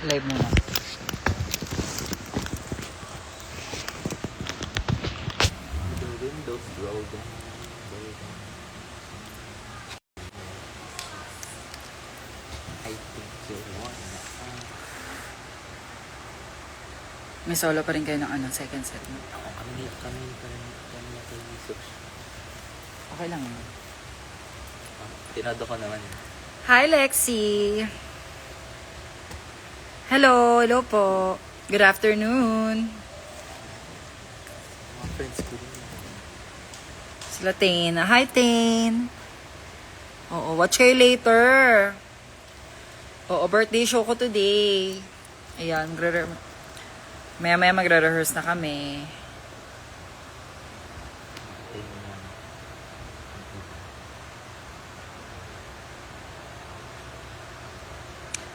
Live muna. The windows roll down, roll down. I think you wanna May solo pa rin kayo ng second set mo. ako kami pa rin na kayo ni Okay lang yun. Tinado ko naman. Hi, Lexi! Hello po. Good afternoon. Mga friends ko rin. Sila Tane. Hi, Tane. Oo, watch kayo later. Oo, birthday show ko today. Ayan, maya-maya magre-rehearse na kami.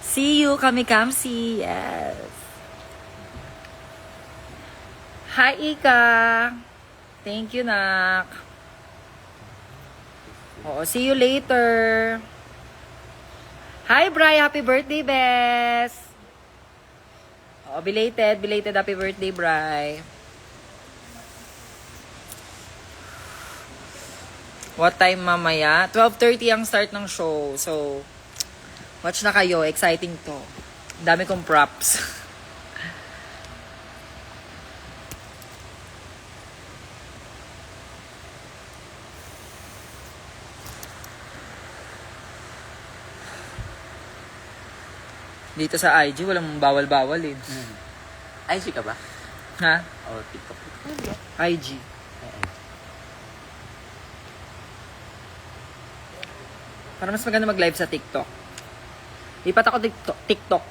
See you, Kami-Kamsi. Yes. Hi, Ika. Thank you, Nak. Oo, see you later. Hi, Bri. Happy birthday, Bes. Oo, belated happy birthday, Bri. What time mamaya? 12:30 ang start ng show. So, watch na kayo. Exciting to. Dami kong props. Dito sa IG, walang bawal-bawal eh. IG ka ba? Ha? O TikTok? IG. Para mas maganda mag-live sa TikTok. Lipat ako TikTok.